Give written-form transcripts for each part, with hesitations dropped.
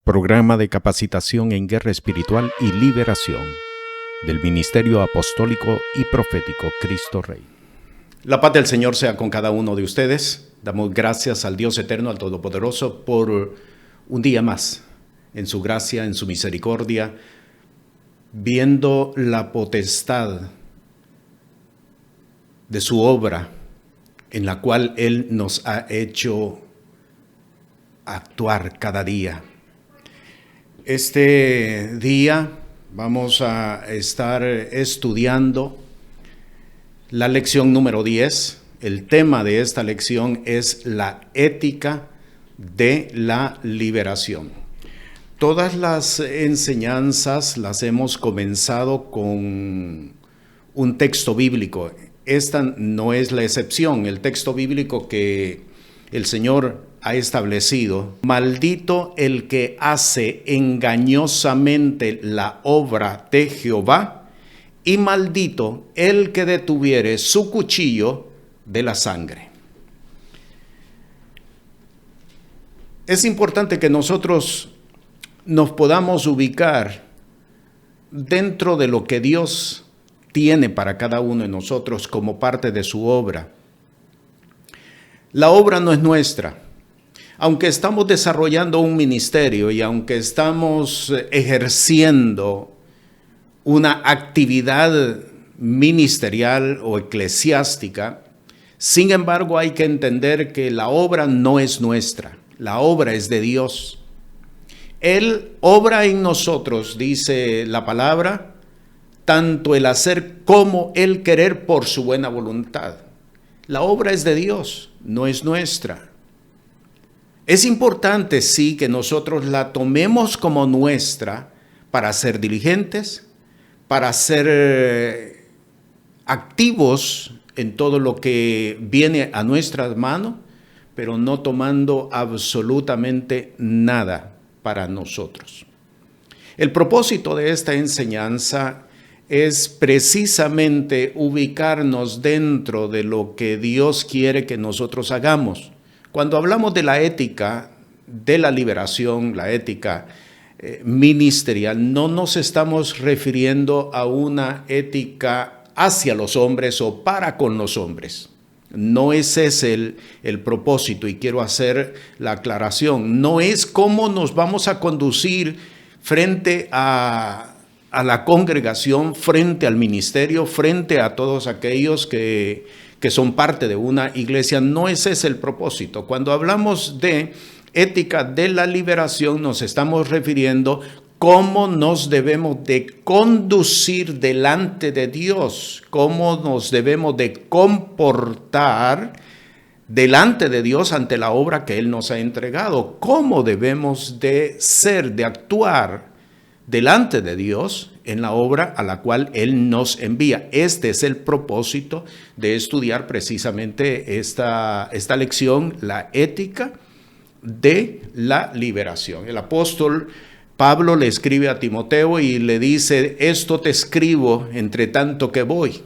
Programa de capacitación en guerra espiritual y liberación del Ministerio Apostólico y Profético Cristo Rey. La paz del Señor sea con cada uno de ustedes. Damos gracias al Dios eterno, al Todopoderoso, por un día más, en su gracia, en su misericordia, viendo la potestad de su obra, en la cual Él nos ha hecho actuar cada día. Este día vamos a estar estudiando la lección número 10. El tema de esta lección es la ética de la liberación. Todas las enseñanzas las hemos comenzado con un texto bíblico. Esta no es la excepción. El texto bíblico que el Señor ha establecido: maldito el que hace engañosamente la obra de Jehová, y maldito el que detuviere su cuchillo de la sangre. Es importante que nosotros nos podamos ubicar dentro de lo que Dios tiene para cada uno de nosotros como parte de su obra. La obra no es nuestra. Aunque estamos desarrollando un ministerio y aunque estamos ejerciendo una actividad ministerial o eclesiástica, sin embargo hay que entender que la obra no es nuestra, la obra es de Dios. Él obra en nosotros, dice la palabra, tanto el hacer como el querer por su buena voluntad. La obra es de Dios, no es nuestra. Es importante, sí, que nosotros la tomemos como nuestra para ser diligentes, para ser activos en todo lo que viene a nuestras manos, pero no tomando absolutamente nada para nosotros. El propósito de esta enseñanza es precisamente ubicarnos dentro de lo que Dios quiere que nosotros hagamos. Cuando hablamos de la ética de la liberación, la ética ministerial, no nos estamos refiriendo a una ética hacia los hombres o para con los hombres. No ese es el propósito, y quiero hacer la aclaración. No es cómo nos vamos a conducir frente a la congregación, frente al ministerio, frente a todos aquellos que son parte de una iglesia. No ese es el propósito. Cuando hablamos de ética de la liberación, nos estamos refiriendo cómo nos debemos de conducir delante de Dios, cómo nos debemos de comportar delante de Dios ante la obra que Él nos ha entregado, cómo debemos de ser, de actuar delante de Dios en la obra a la cual Él nos envía. Este es el propósito de estudiar precisamente esta lección, la ética de la liberación. El apóstol Pablo le escribe a Timoteo y le dice: esto te escribo entre tanto que voy,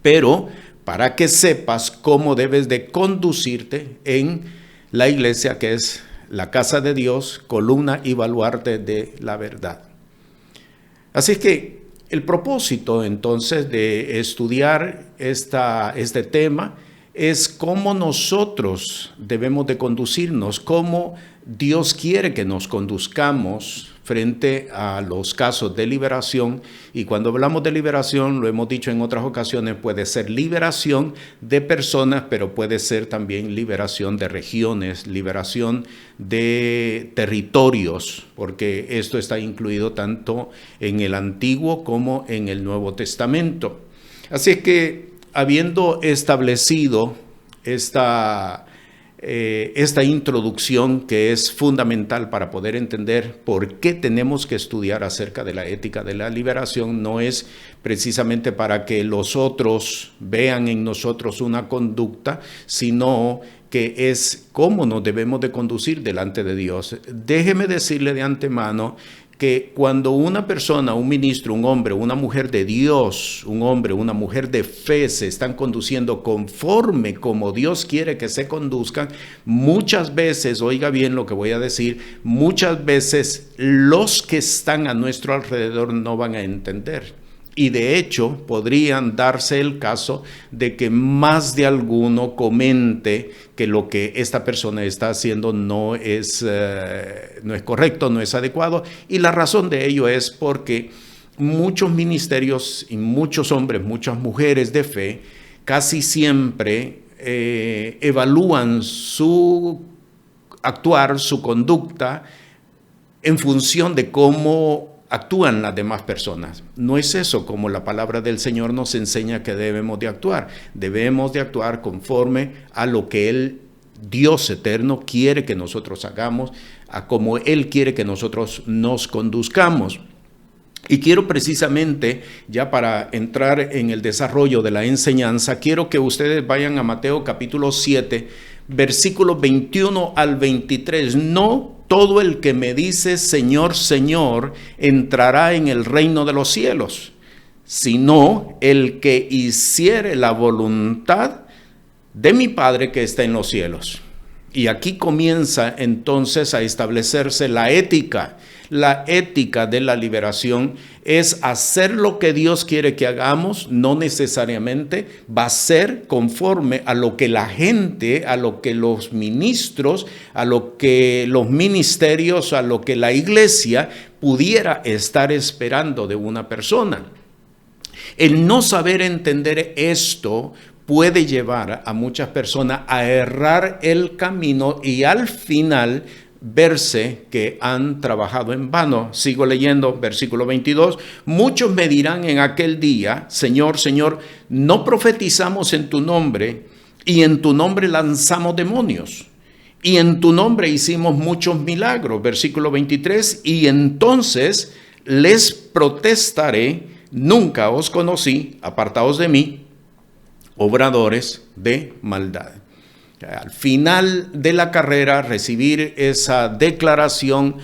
pero para que sepas cómo debes de conducirte en la iglesia, que es la casa de Dios, columna y baluarte de la verdad. Así que el propósito entonces de estudiar este tema es cómo nosotros debemos de conducirnos, cómo Dios quiere que nos conduzcamos frente a los casos de liberación. Y cuando hablamos de liberación, lo hemos dicho en otras ocasiones, puede ser liberación de personas, pero puede ser también liberación de regiones, liberación de territorios, porque esto está incluido tanto en el Antiguo como en el Nuevo Testamento. Así que, habiendo establecido esta introducción, que es fundamental para poder entender por qué tenemos que estudiar acerca de la ética de la liberación, no es precisamente para que los otros vean en nosotros una conducta, sino que es cómo nos debemos de conducir delante de Dios. Déjeme decirle de antemano que cuando una persona, un ministro, un hombre, una mujer de Dios, un hombre, una mujer de fe se están conduciendo conforme como Dios quiere que se conduzcan, muchas veces, oiga bien lo que voy a decir, muchas veces los que están a nuestro alrededor no van a entender. Y de hecho podrían darse el caso de que más de alguno comente que lo que esta persona está haciendo no es correcto, no es adecuado. Y la razón de ello es porque muchos ministerios y muchos hombres, muchas mujeres de fe, casi siempre evalúan su actuar, su conducta, en función de cómo actúan las demás personas. No es eso como la palabra del Señor nos enseña que debemos de actuar. Debemos de actuar conforme a lo que Él, Dios eterno, quiere que nosotros hagamos, a como Él quiere que nosotros nos conduzcamos. Y quiero precisamente, ya para entrar en el desarrollo de la enseñanza, quiero que ustedes vayan a Mateo capítulo 7, versículos 21 al 23. No todo el que me dice Señor, Señor, entrará en el reino de los cielos, sino el que hiciere la voluntad de mi Padre que está en los cielos. Y aquí comienza entonces a establecerse la ética. La ética de la liberación es hacer lo que Dios quiere que hagamos, no necesariamente va a ser conforme a lo que la gente, a lo que los ministros, a lo que los ministerios, a lo que la iglesia pudiera estar esperando de una persona. El no saber entender esto puede llevar a muchas personas a errar el camino y al final verse que han trabajado en vano. Sigo leyendo, versículo 22. Muchos me dirán en aquel día, Señor, Señor, no profetizamos en tu nombre, y en tu nombre lanzamos demonios, y en tu nombre hicimos muchos milagros. Versículo 23. Y entonces les protestaré, nunca os conocí, apartaos de mí, obradores de maldad. Al final de la carrera, recibir esa declaración,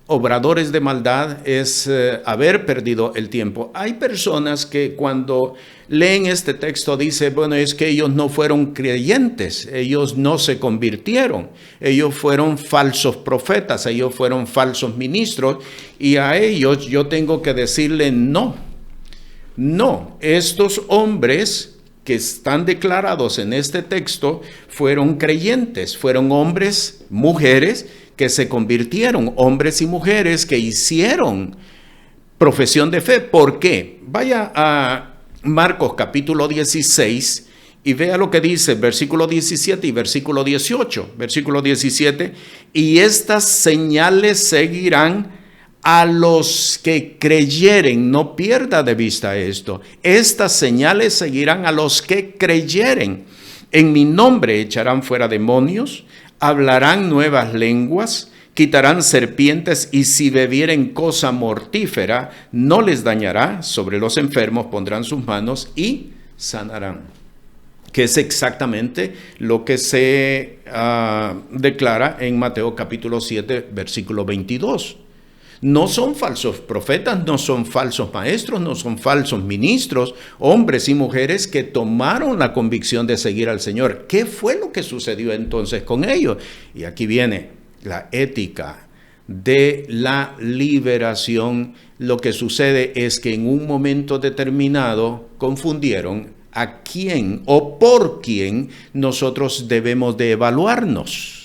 obradores de maldad, es haber perdido el tiempo. Hay personas que cuando leen este texto dicen, bueno, es que ellos no fueron creyentes, ellos no se convirtieron, ellos fueron falsos profetas, ellos fueron falsos ministros, y a ellos yo tengo que decirle no, estos hombres que están declarados en este texto fueron creyentes, fueron hombres, mujeres que se convirtieron, hombres y mujeres que hicieron profesión de fe. ¿Por qué? Vaya a Marcos capítulo 16 y vea lo que dice, versículo 17 y versículo 18. Versículo 17, y estas señales seguirán a los que creyeren. No pierda de vista esto. Estas señales seguirán a los que creyeren. En mi nombre echarán fuera demonios, hablarán nuevas lenguas, quitarán serpientes, y si bebieren cosa mortífera, no les dañará. Sobre los enfermos pondrán sus manos y sanarán. Que es exactamente lo que se declara en Mateo capítulo 7, versículo 22. No son falsos profetas, no son falsos maestros, no son falsos ministros, hombres y mujeres que tomaron la convicción de seguir al Señor. ¿Qué fue lo que sucedió entonces con ellos? Y aquí viene la ética de la liberación. Lo que sucede es que en un momento determinado confundieron a quién o por quién nosotros debemos de evaluarnos.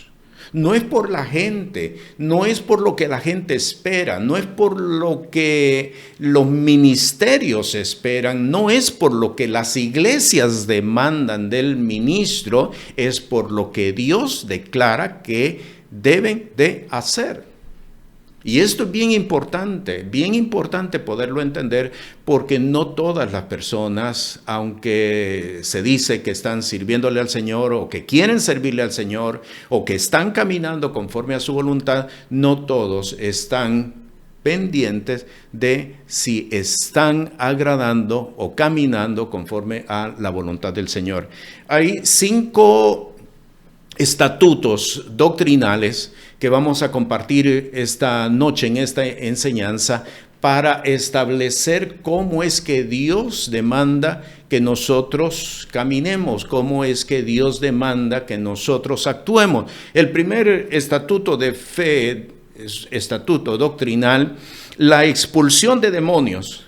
No es por la gente, no es por lo que la gente espera, no es por lo que los ministerios esperan, no es por lo que las iglesias demandan del ministro, es por lo que Dios declara que deben de hacer. Y esto es bien importante poderlo entender, porque no todas las personas, aunque se dice que están sirviéndole al Señor o que quieren servirle al Señor o que están caminando conforme a su voluntad, no todos están pendientes de si están agradando o caminando conforme a la voluntad del Señor. Hay 5 estatutos doctrinales que vamos a compartir esta noche en esta enseñanza para establecer cómo es que Dios demanda que nosotros caminemos, cómo es que Dios demanda que nosotros actuemos. El primer estatuto de fe, estatuto doctrinal, la expulsión de demonios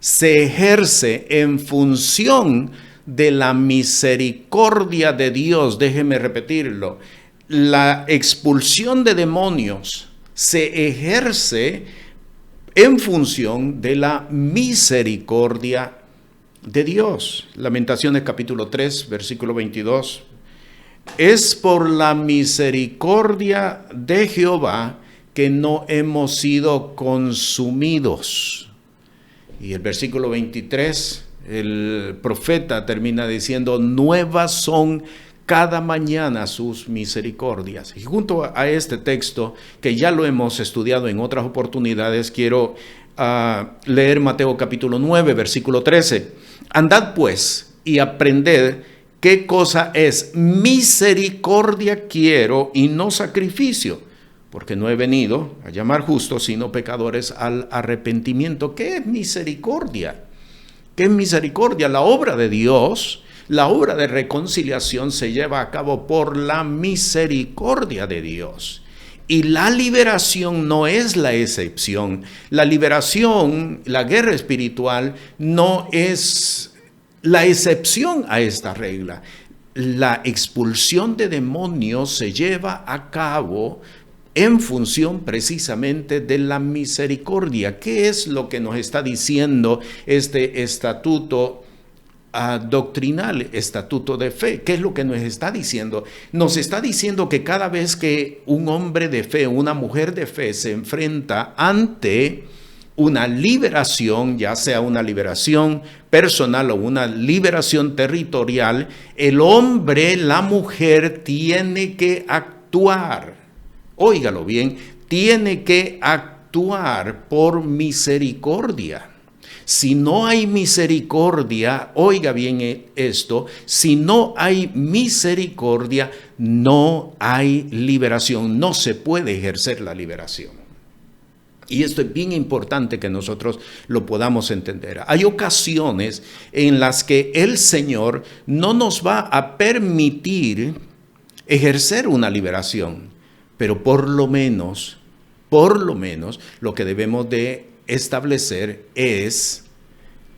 se ejerce en función de la misericordia de Dios. Déjeme repetirlo. La expulsión de demonios se ejerce en función de la misericordia de Dios. Lamentaciones capítulo 3, versículo 22. Es por la misericordia de Jehová que no hemos sido consumidos. Y el versículo 23, el profeta termina diciendo, nuevas son cada mañana sus misericordias. Y junto a este texto, que ya lo hemos estudiado en otras oportunidades, quiero leer Mateo capítulo 9, versículo 13. Andad pues y aprended qué cosa es misericordia quiero y no sacrificio, porque no he venido a llamar justos, sino pecadores al arrepentimiento. ¿Qué es misericordia? ¿Qué es misericordia? La obra de Dios. La obra de reconciliación se lleva a cabo por la misericordia de Dios. Y la liberación no es la excepción. La liberación, la guerra espiritual, no es la excepción a esta regla. La expulsión de demonios se lleva a cabo en función precisamente de la misericordia. ¿Qué es lo que nos está diciendo este estatuto doctrinal, estatuto de fe? ¿Qué es lo que nos está diciendo? Nos está diciendo que cada vez que un hombre de fe, una mujer de fe se enfrenta ante una liberación, ya sea una liberación personal o una liberación territorial, el hombre, la mujer tiene que actuar. Óigalo bien, tiene que actuar por misericordia. Si no hay misericordia, oiga bien esto, si no hay misericordia, no hay liberación, no se puede ejercer la liberación. Y esto es bien importante que nosotros lo podamos entender. Hay ocasiones en las que el Señor no nos va a permitir ejercer una liberación, pero por lo menos, lo que debemos de establecer es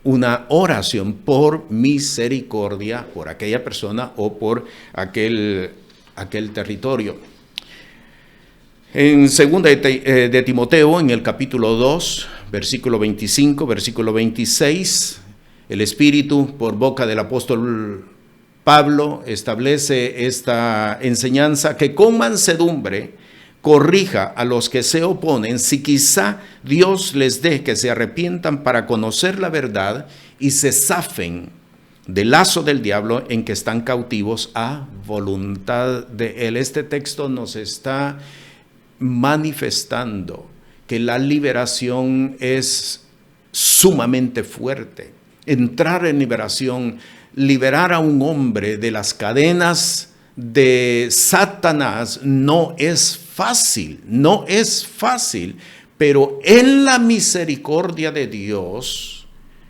una oración por misericordia por aquella persona o por aquel territorio. En 2 de Timoteo, en el capítulo 2, versículo 25, versículo 26, el Espíritu, por boca del apóstol Pablo, establece esta enseñanza: que con mansedumbre corrija a los que se oponen, si quizá Dios les dé que se arrepientan para conocer la verdad y se zafen del lazo del diablo en que están cautivos a voluntad de él. Este texto nos está manifestando que la liberación es sumamente fuerte. Entrar en liberación, liberar a un hombre de las cadenas de Satanás no es fácil, pero en la misericordia de Dios,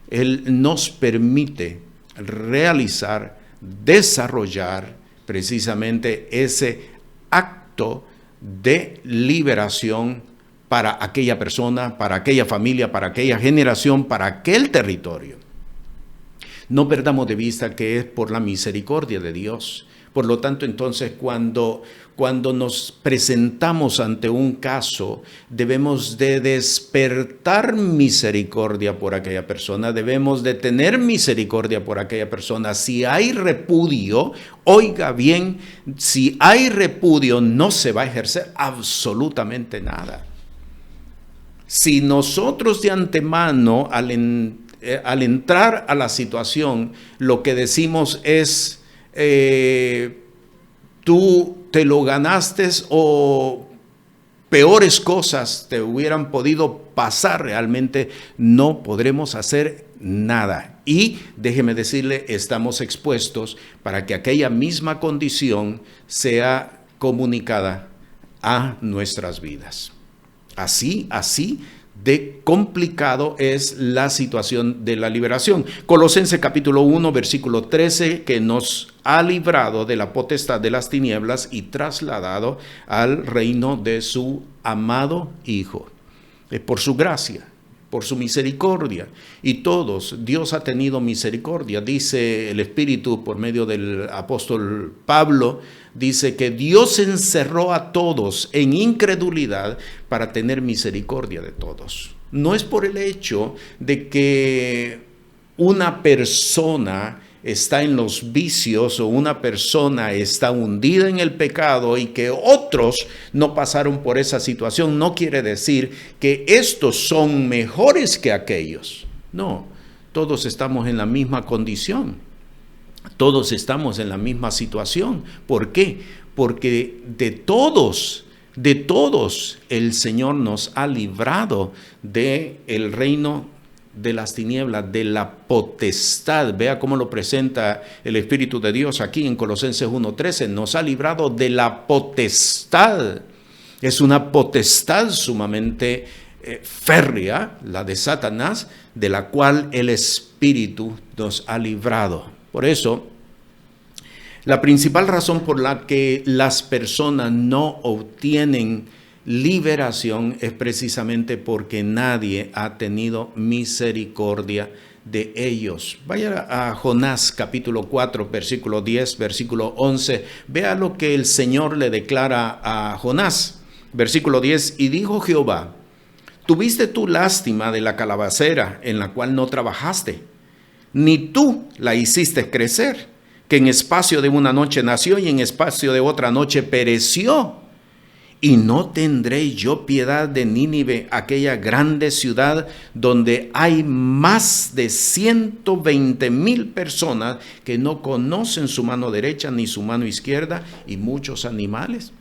Él nos permite realizar, desarrollar precisamente ese acto de liberación para aquella persona, para aquella familia, para aquella generación, para aquel territorio. No perdamos de vista que es por la misericordia de Dios. Por lo tanto, entonces, cuando nos presentamos ante un caso, debemos de despertar misericordia por aquella persona, debemos de tener misericordia por aquella persona. Si hay repudio, oiga bien, si hay repudio, no se va a ejercer absolutamente nada. Si nosotros de antemano, al entrar a la situación, lo que decimos es, tú te lo ganaste o peores cosas te hubieran podido pasar, realmente no podremos hacer nada. Y déjeme decirle, estamos expuestos para que aquella misma condición sea comunicada a nuestras vidas. Así de complicado es la situación de la liberación. Colosenses capítulo 1, versículo 13, que nos ha librado de la potestad de las tinieblas y trasladado al reino de su amado Hijo. Es por su gracia, por su misericordia. Y todos, Dios ha tenido misericordia. Dice el Espíritu por medio del apóstol Pablo, dice que Dios encerró a todos en incredulidad para tener misericordia de todos. No es por el hecho de que una persona está en los vicios o una persona está hundida en el pecado y que otros no pasaron por esa situación, no quiere decir que estos son mejores que aquellos. No, todos estamos en la misma condición, todos estamos en la misma situación. ¿Por qué? Porque de todos el Señor nos ha librado del reino de las tinieblas, de la potestad. Vea cómo lo presenta el Espíritu de Dios aquí en Colosenses 1:13. Nos ha librado de la potestad. Es una potestad sumamente férrea, la de Satanás, de la cual el Espíritu nos ha librado. Por eso, la principal razón por la que las personas no obtienen liberación es precisamente porque nadie ha tenido misericordia de ellos. Vaya a Jonás capítulo 4, versículo 10, versículo 11. Vea lo que el Señor le declara a Jonás. Versículo 10, y dijo Jehová, ¿tuviste tú lástima de la calabacera en la cual no trabajaste? Ni tú la hiciste crecer, que en espacio de una noche nació y en espacio de otra noche pereció. Y no tendré yo piedad de Nínive, aquella grande ciudad donde hay más de 120,000 personas que no conocen su mano derecha ni su mano izquierda y muchos animales.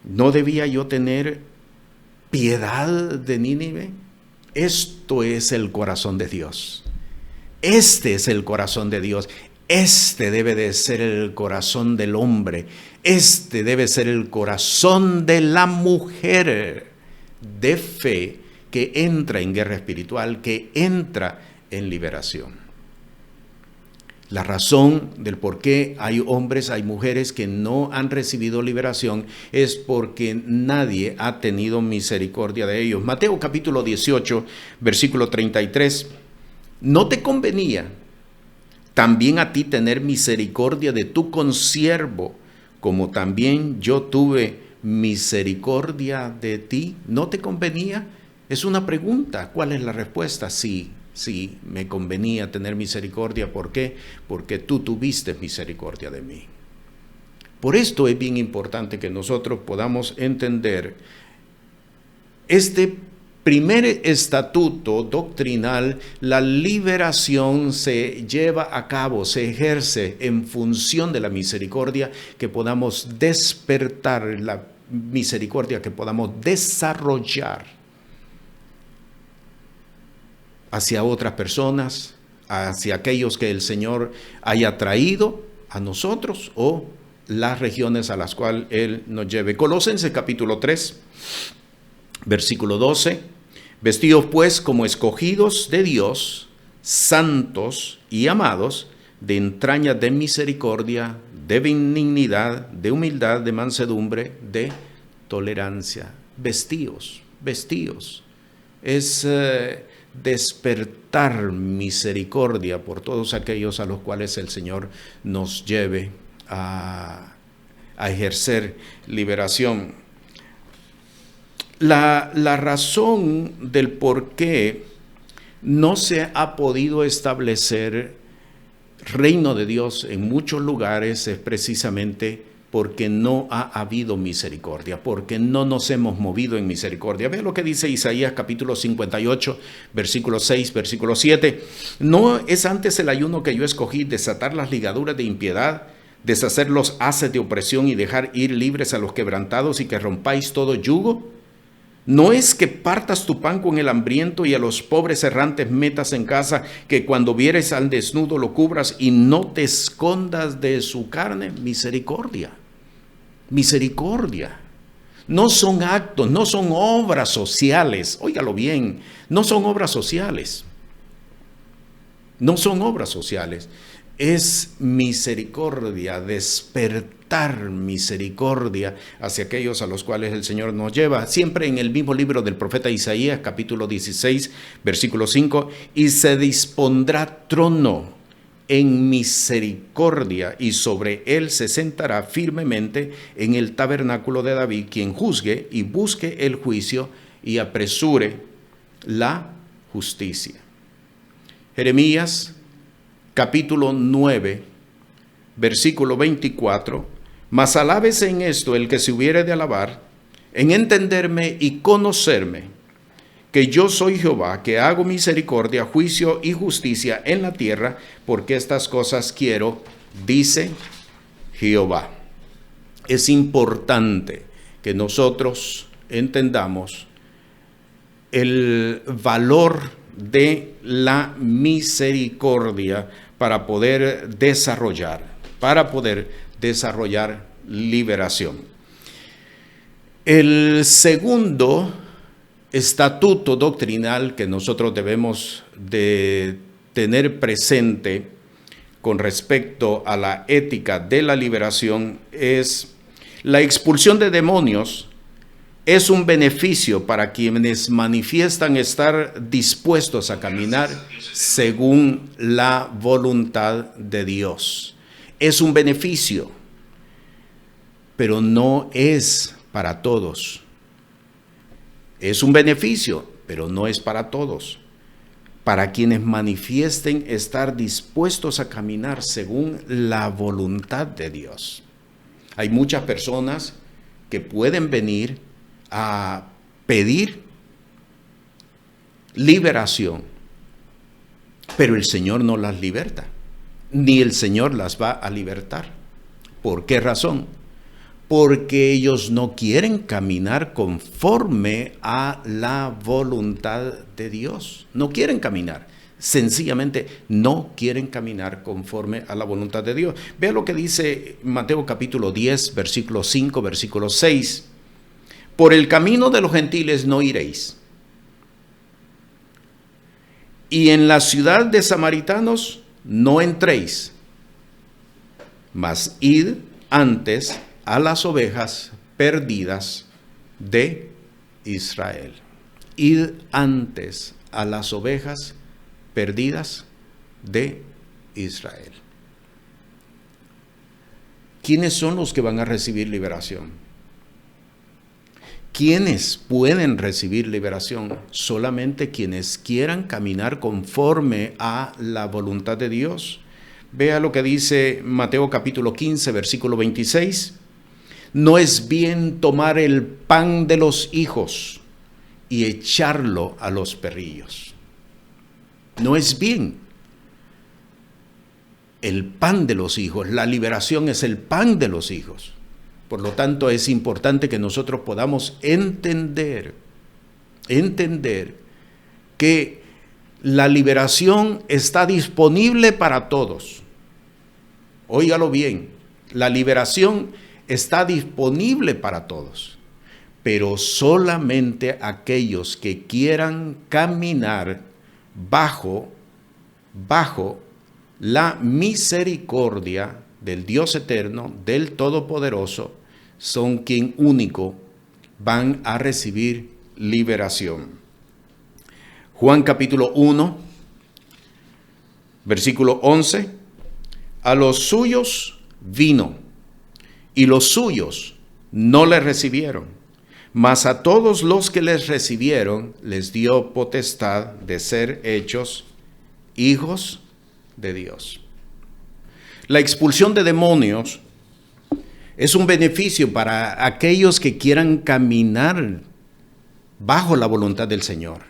¿No debía yo tener piedad de Nínive? Esto es el corazón de Dios. Este es el corazón de Dios. Este debe de ser el corazón del hombre. Este debe ser el corazón de la mujer de fe que entra en guerra espiritual, que entra en liberación. La razón del por qué hay hombres, hay mujeres que no han recibido liberación es porque nadie ha tenido misericordia de ellos. Mateo capítulo 18, versículo 33. ¿No te convenía también a ti tener misericordia de tu consiervo, como también yo tuve misericordia de ti? ¿No te convenía? Es una pregunta. ¿Cuál es la respuesta? Sí, me convenía tener misericordia. ¿Por qué? Porque tú tuviste misericordia de mí. Por esto es bien importante que nosotros podamos entender este primer estatuto doctrinal. La liberación se lleva a cabo, se ejerce en función de la misericordia, que podamos despertar la misericordia, que podamos desarrollar hacia otras personas, hacia aquellos que el Señor haya traído a nosotros o las regiones a las cuales Él nos lleve. Colosenses capítulo 3, versículo 12. Vestidos pues como escogidos de Dios, santos y amados, de entrañas de misericordia, de benignidad, de humildad, de mansedumbre, de tolerancia. Vestidos. Es despertar misericordia por todos aquellos a los cuales el Señor nos lleve a ejercer liberación. La razón del por qué no se ha podido establecer reino de Dios en muchos lugares es precisamente porque no ha habido misericordia, porque no nos hemos movido en misericordia. Ve lo que dice Isaías capítulo 58, versículo 6, versículo 7. ¿No es antes el ayuno que yo escogí desatar las ligaduras de impiedad, deshacer los haces de opresión y dejar ir libres a los quebrantados y que rompáis todo yugo? No es que partas tu pan con el hambriento y a los pobres errantes metas en casa, que cuando vieres al desnudo lo cubras y no te escondas de su carne. Misericordia, misericordia. No son actos, no son obras sociales. Óigalo bien, no son obras sociales. No son obras sociales. Es misericordia, despertar misericordia hacia aquellos a los cuales el Señor nos lleva. Siempre en el mismo libro del profeta Isaías, capítulo 16, versículo 5, y se dispondrá trono en misericordia, y sobre él se sentará firmemente en el tabernáculo de David, quien juzgue y busque el juicio y apresure la justicia. Jeremías capítulo 9, versículo 24, mas alábese en esto el que se hubiere de alabar, en entenderme y conocerme, que yo soy Jehová, que hago misericordia, juicio y justicia en la tierra, porque estas cosas quiero, dice Jehová. Es importante que nosotros entendamos el valor de la misericordia para poder desarrollar liberación. El segundo estatuto doctrinal que nosotros debemos de tener presente con respecto a la ética de la liberación es la expulsión de demonios. Es un beneficio para quienes manifiestan estar dispuestos a caminar según la voluntad de Dios. Es un beneficio, pero no es para todos. Es un beneficio, pero no es para todos. Para quienes manifiesten estar dispuestos a caminar según la voluntad de Dios. Hay muchas personas que pueden venir a pedir liberación, pero el Señor no las liberta, ni el Señor las va a libertar. ¿Por qué razón? Porque ellos no quieren caminar conforme a la voluntad de Dios. No quieren caminar, sencillamente no quieren caminar conforme a la voluntad de Dios. Vea lo que dice Mateo capítulo 10, versículo 5, versículo 6. Por el camino de los gentiles no iréis, y en la ciudad de samaritanos no entréis, mas id antes a las ovejas perdidas de Israel. Id antes a las ovejas perdidas de Israel. ¿Quiénes son los que van a recibir liberación? ¿Quiénes pueden recibir liberación? Solamente quienes quieran caminar conforme a la voluntad de Dios. Vea lo que dice Mateo capítulo 15, versículo 26. No es bien tomar el pan de los hijos y echarlo a los perrillos. No es bien. El pan de los hijos, la liberación es el pan de los hijos. Por lo tanto, es importante que nosotros podamos entender que la liberación está disponible para todos. Óigalo bien, la liberación está disponible para todos, pero solamente aquellos que quieran caminar bajo la misericordia del Dios eterno, del Todopoderoso, son quien único van a recibir liberación. Juan capítulo 1, versículo 11. A los suyos vino, y los suyos no le recibieron, mas a todos los que les recibieron les dio potestad de ser hechos hijos de Dios. La expulsión de demonios es un beneficio para aquellos que quieran caminar bajo la voluntad del Señor.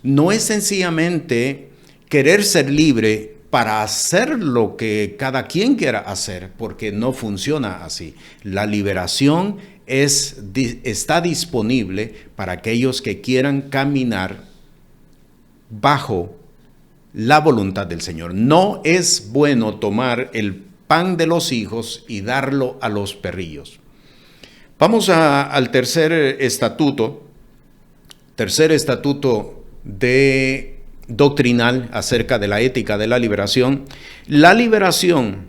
No es sencillamente querer ser libre para hacer lo que cada quien quiera hacer, porque no funciona así. La liberación está disponible para aquellos que quieran caminar bajo la voluntad del Señor. No es bueno tomar el pan de los hijos y darlo a los perrillos. Vamos al tercer estatuto doctrinal acerca de la ética de la liberación. La liberación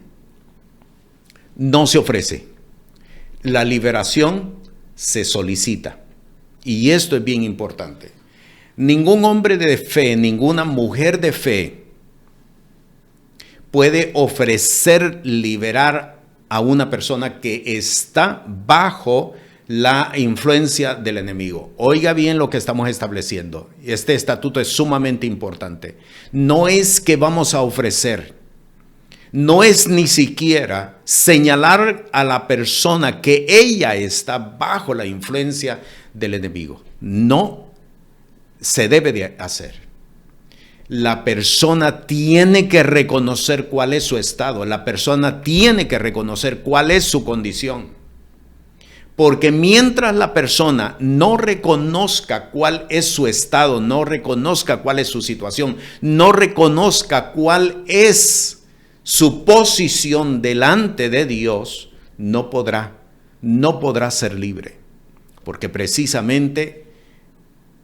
no se ofrece, la liberación se solicita. Y esto es bien importante. Ningún hombre de fe, ninguna mujer de fe puede ofrecer liberar a una persona que está bajo la influencia del enemigo. Oiga bien lo que estamos estableciendo. Este estatuto es sumamente importante. No es que vamos a ofrecer, no es ni siquiera señalar a la persona que ella está bajo la influencia del enemigo. No se debe de hacer. La persona tiene que reconocer cuál es su estado. La persona tiene que reconocer cuál es su condición. Porque mientras la persona no reconozca cuál es su estado, no reconozca cuál es su situación, no reconozca cuál es su posición delante de Dios, no podrá ser libre. Porque precisamente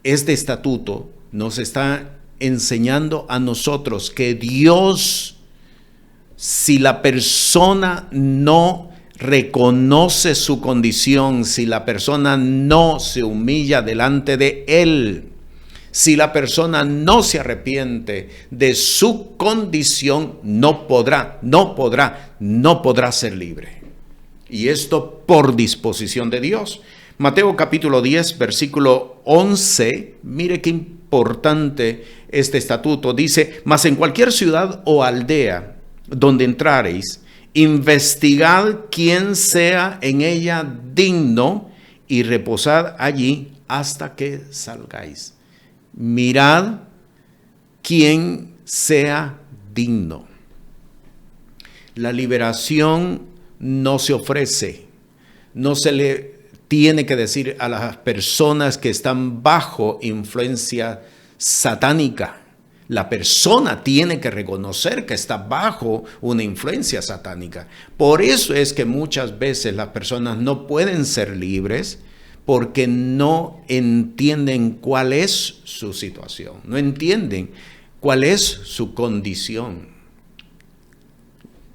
este estatuto nos está enseñando a nosotros que Dios, si la persona no reconoce su condición, si la persona no se humilla delante de Él, si la persona no se arrepiente de su condición, no podrá ser libre. Y esto por disposición de Dios. Mateo capítulo 10, versículo 11, mire qué importante este estatuto. Dice: mas en cualquier ciudad o aldea donde entrareis, investigad quién sea en ella digno y reposad allí hasta que salgáis. Mirad quién sea digno. La liberación no se ofrece, no se le tiene que decir a las personas que están bajo influencia satánica. La persona tiene que reconocer que está bajo una influencia satánica. Por eso es que muchas veces las personas no pueden ser libres, porque no entienden cuál es su situación, no entienden cuál es su condición.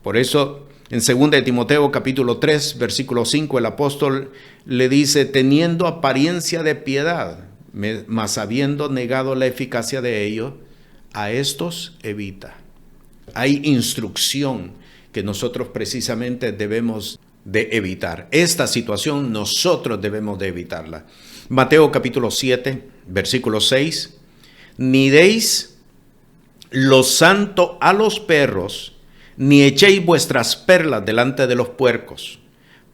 Por eso en 2 de Timoteo capítulo 3, versículo 5, el apóstol le dice: teniendo apariencia de piedad, mas habiendo negado la eficacia de ello, a estos evita. Hay instrucción que nosotros precisamente debemos de evitar. Esta situación nosotros debemos de evitarla. Mateo capítulo 7, versículo 6. Ni deis lo santo a los perros, ni echéis vuestras perlas delante de los puercos,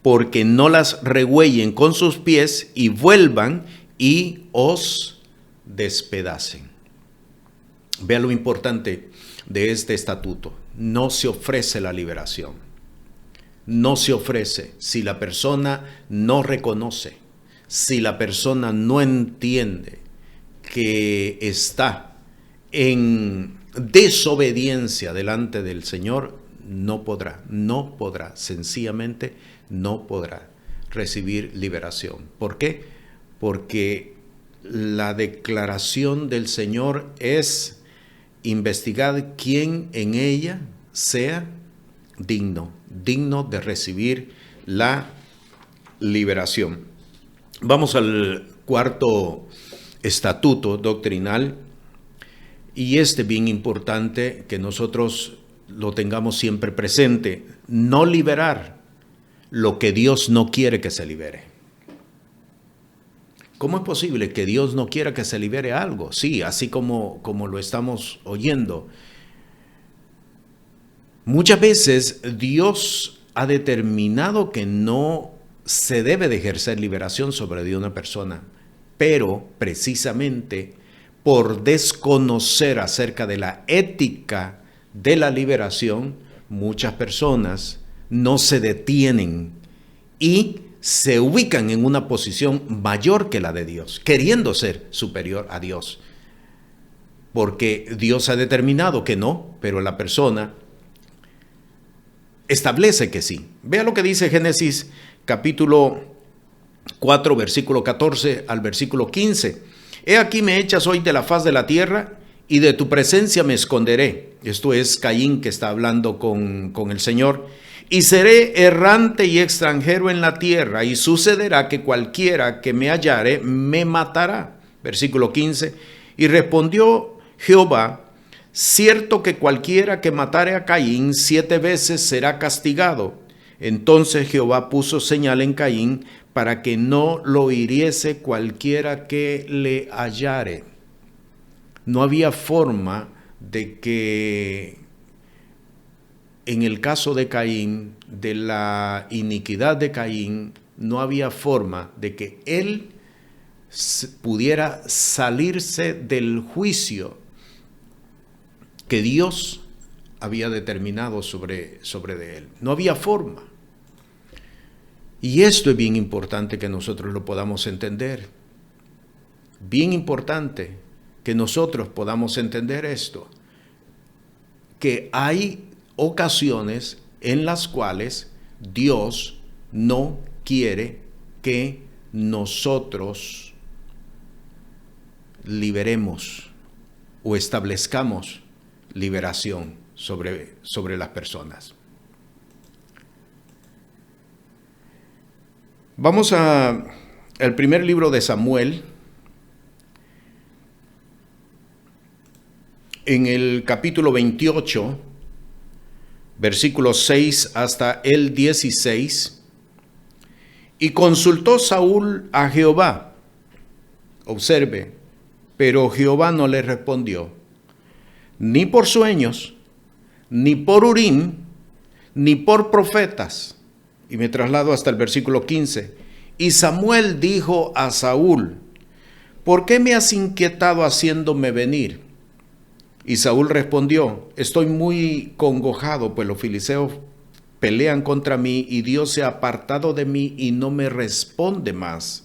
porque no las regüellen con sus pies y vuelvan y os despedacen. Vea lo importante de este estatuto. No se ofrece la liberación. No se ofrece si la persona no reconoce, si la persona no entiende que está en desobediencia delante del Señor, no podrá, sencillamente no podrá recibir liberación. ¿Por qué? Porque la declaración del Señor es: investigad quién en ella sea digno de recibir la liberación. Vamos al cuarto estatuto doctrinal, y bien importante que nosotros lo tengamos siempre presente: no liberar lo que Dios no quiere que se libere. ¿Cómo es posible que Dios no quiera que se libere algo? Sí, así como lo estamos oyendo. Muchas veces Dios ha determinado que no se debe de ejercer liberación sobre una persona, pero precisamente por desconocer acerca de la ética de la liberación, muchas personas no se detienen y se ubican en una posición mayor que la de Dios, queriendo ser superior a Dios. Porque Dios ha determinado que no, pero la persona establece que sí. Vea lo que dice Génesis capítulo 4, versículo 14 al versículo 15. He aquí me echas hoy de la faz de la tierra y de tu presencia me esconderé. Esto es Caín que está hablando con el Señor. Y seré errante y extranjero en la tierra, y sucederá que cualquiera que me hallare me matará. Versículo 15. Y respondió Jehová: cierto que cualquiera que matare a Caín 7 veces será castigado. Entonces Jehová puso señal en Caín para que no lo hiriese cualquiera que le hallare. No había forma de que en el caso de Caín, de la iniquidad de Caín, no había forma de que él pudiera salirse del juicio que Dios había determinado sobre de él. No había forma. Y esto es bien importante que nosotros lo podamos entender. Bien importante que nosotros podamos entender esto. Que hay ocasiones en las cuales Dios no quiere que nosotros liberemos o establezcamos liberación sobre las personas. Vamos al primer libro de Samuel, en el capítulo 28, versículos 6 hasta el 16. Y consultó Saúl a Jehová. Observe, pero Jehová no le respondió, ni por sueños, ni por Urim, ni por profetas. Y me traslado hasta el versículo 15. Y Samuel dijo a Saúl: ¿por qué me has inquietado haciéndome venir? Y Saúl respondió: estoy muy congojado, pues los filisteos pelean contra mí y Dios se ha apartado de mí y no me responde más.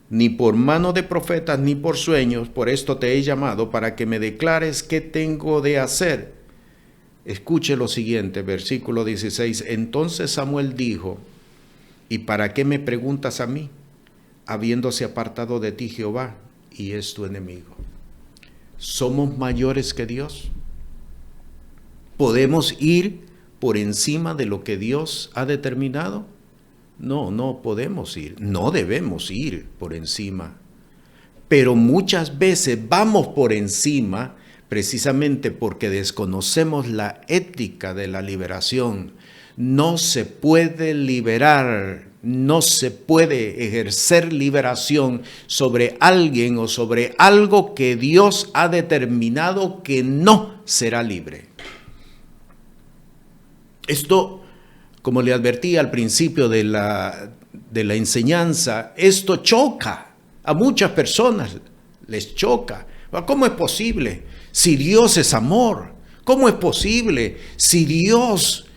Ni por mano de profetas ni por sueños, por esto te he llamado para que me declares qué tengo de hacer. Escuche lo siguiente, versículo 16. Entonces Samuel dijo: ¿y para qué me preguntas a mí, habiéndose apartado de ti Jehová y es tu enemigo? ¿Somos mayores que Dios? ¿Podemos ir por encima de lo que Dios ha determinado? No, no podemos ir, no debemos ir por encima. Pero muchas veces vamos por encima precisamente porque desconocemos la ética de la liberación. No se puede liberar, no se puede ejercer liberación sobre alguien o sobre algo que Dios ha determinado que no será libre. Esto, como le advertí al principio de la enseñanza, esto choca a muchas personas, les choca. ¿Cómo es posible? Si Dios es amor, ¿cómo es posible? Si Dios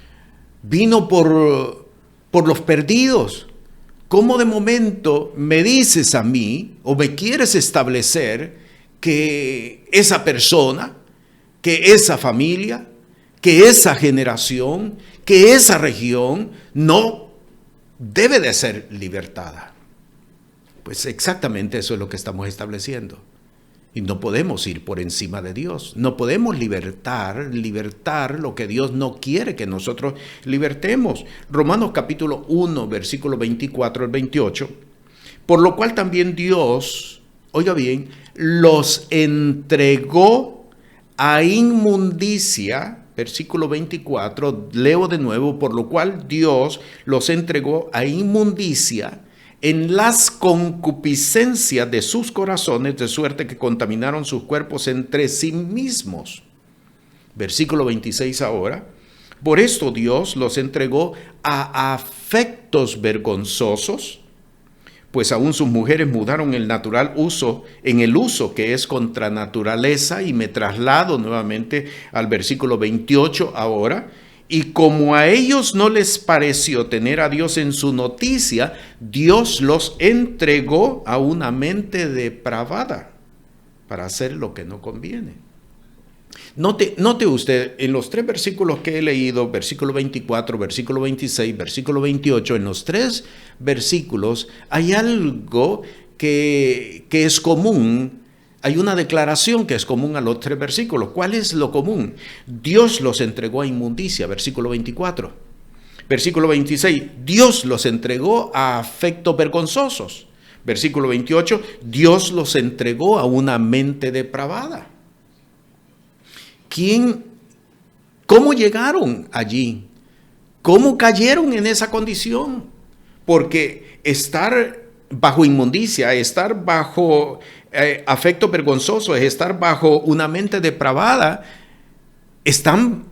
vino por los perdidos, ¿cómo de momento me dices a mí o me quieres establecer que esa persona, que esa familia, que esa generación, que esa región no debe de ser libertada? Pues exactamente eso es lo que estamos estableciendo. Y no podemos ir por encima de Dios. No podemos libertar lo que Dios no quiere que nosotros libertemos. Romanos capítulo 1, versículo 24 al 28. Por lo cual también Dios, oiga bien, los entregó a inmundicia. Versículo 24, leo de nuevo. Por lo cual Dios los entregó a inmundicia en las concupiscencias de sus corazones, de suerte que contaminaron sus cuerpos entre sí mismos. Versículo 26 ahora. Por esto Dios los entregó a afectos vergonzosos, pues aún sus mujeres mudaron el natural uso, en el uso que es contra naturaleza, y me traslado nuevamente al versículo 28 ahora. Y como a ellos no les pareció tener a Dios en su noticia, Dios los entregó a una mente depravada para hacer lo que no conviene. Note usted, en los 3 versículos que he leído, versículo 24, versículo 26, versículo 28, en los 3 versículos hay algo que es común. Hay una declaración que es común a los 3 versículos. ¿Cuál es lo común? Dios los entregó a inmundicia, versículo 24. Versículo 26, Dios los entregó a afectos vergonzosos. Versículo 28, Dios los entregó a una mente depravada. ¿Cómo llegaron allí? ¿Cómo cayeron en esa condición? Porque estar bajo inmundicia, estar bajo afecto vergonzoso, es estar bajo una mente depravada, están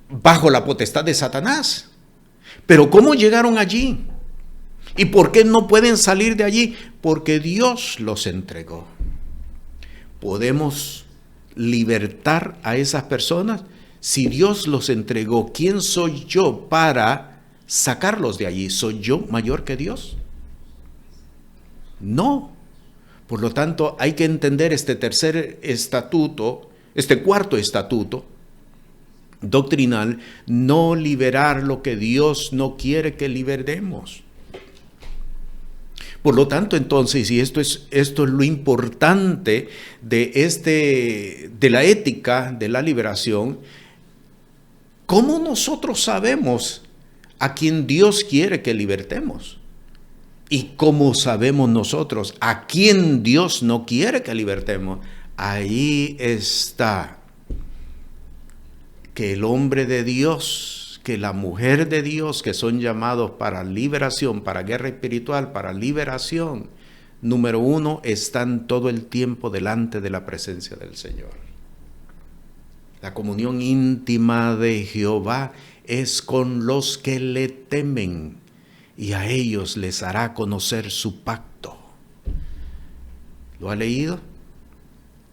bajo la potestad de Satanás. Pero ¿cómo llegaron allí? ¿Y por qué no pueden salir de allí? Porque Dios los entregó. ¿Podemos libertar a esas personas? Si Dios los entregó, ¿quién soy yo para sacarlos de allí? ¿Soy yo mayor que Dios? No. Por lo tanto, hay que entender este tercer estatuto, este cuarto estatuto doctrinal, no liberar lo que Dios no quiere que liberemos. Por lo tanto, entonces, y esto es lo importante de la ética de la liberación, ¿cómo nosotros sabemos a quién Dios quiere que libertemos? ¿Y cómo sabemos nosotros a quién Dios no quiere que libertemos? Ahí está que el hombre de Dios, que la mujer de Dios, que son llamados para liberación, para guerra espiritual, para liberación, número 1, están todo el tiempo delante de la presencia del Señor. La comunión íntima de Jehová es con los que le temen, y a ellos les hará conocer su pacto. ¿Lo ha leído?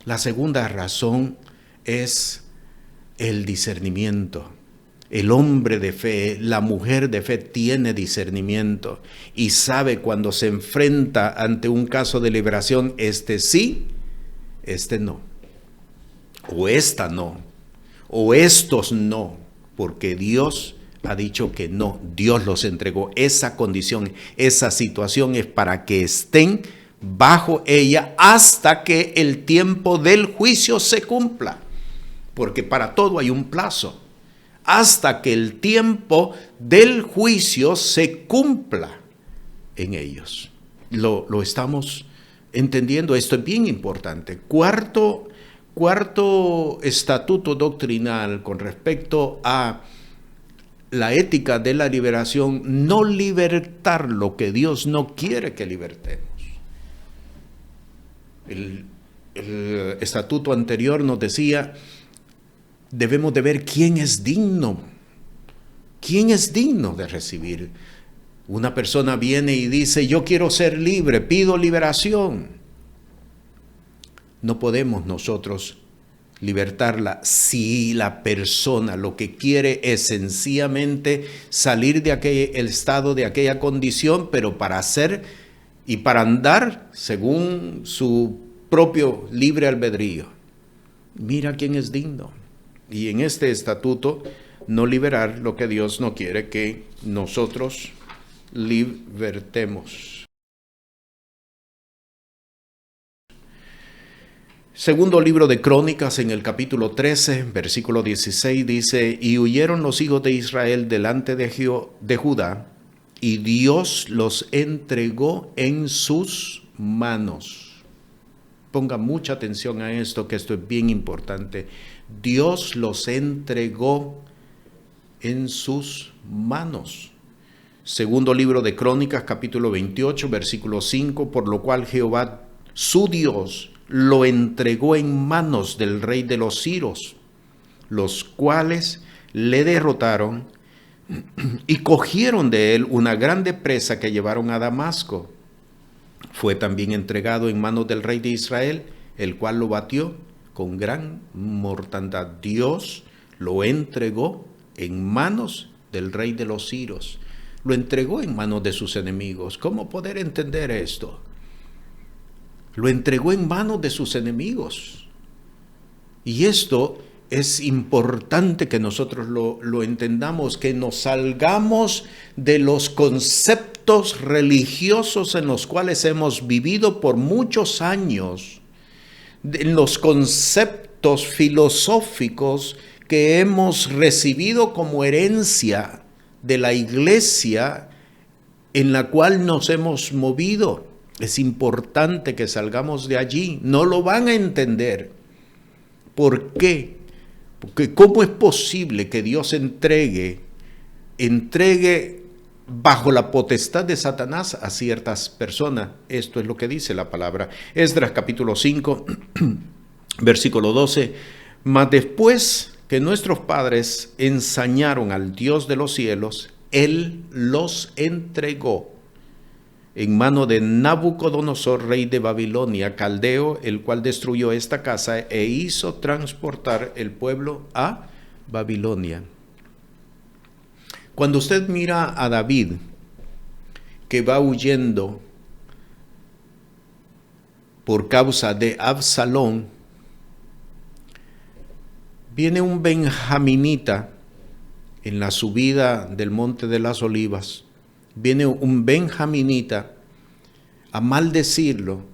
La segunda razón es el discernimiento. El hombre de fe, la mujer de fe tiene discernimiento y sabe cuando se enfrenta ante un caso de liberación, este sí, este no. O esta no. O estos no. Porque Dios ha dicho que no. Dios los entregó. Esa condición, esa situación es para que estén bajo ella hasta que el tiempo del juicio se cumpla. Porque para todo hay un plazo. Hasta que el tiempo del juicio se cumpla en ellos. Lo estamos entendiendo. Esto es bien importante. Cuarto estatuto doctrinal con respecto a la ética de la liberación: no libertar lo que Dios no quiere que libertemos. El estatuto anterior nos decía: debemos de ver quién es digno. ¿Quién es digno de recibir? Una persona viene y dice: yo quiero ser libre, pido liberación. No podemos nosotros libertarla si la persona lo que quiere es sencillamente salir de el estado de aquella condición, pero para hacer y para andar según su propio libre albedrío. Mira quién es digno. Y en este estatuto, no liberar lo que Dios no quiere que nosotros libertemos. Segundo libro de Crónicas, en el capítulo 13, versículo 16, dice: y huyeron los hijos de Israel delante de Judá, y Dios los entregó en sus manos. Ponga mucha atención a esto, que esto es bien importante. Dios los entregó en sus manos. Segundo libro de Crónicas, capítulo 28, versículo 5, por lo cual Jehová, su Dios, lo entregó en manos del rey de los siros, los cuales le derrotaron y cogieron de él una grande presa que llevaron a Damasco. Fue también entregado en manos del rey de Israel, el cual lo batió con gran mortandad. Dios lo entregó en manos del rey de los siros. Lo entregó en manos de sus enemigos. ¿Cómo poder entender esto? Lo entregó en manos de sus enemigos. Y esto es importante que nosotros lo entendamos, que nos salgamos de los conceptos religiosos en los cuales hemos vivido por muchos años, de los conceptos filosóficos que hemos recibido como herencia de la iglesia en la cual nos hemos movido. Es importante que salgamos de allí. No lo van a entender. ¿Por qué? Porque ¿cómo es posible que Dios entregue bajo la potestad de Satanás a ciertas personas? Esto es lo que dice la palabra. Esdras capítulo 5, versículo 12. Mas después que nuestros padres ensañaron al Dios de los cielos, Él los entregó en mano de Nabucodonosor, rey de Babilonia, caldeo, el cual destruyó esta casa e hizo transportar el pueblo a Babilonia. Cuando usted mira a David, que va huyendo por causa de Absalón, viene un benjaminita en la subida del Monte de las Olivas. Viene un benjaminita a maldecirlo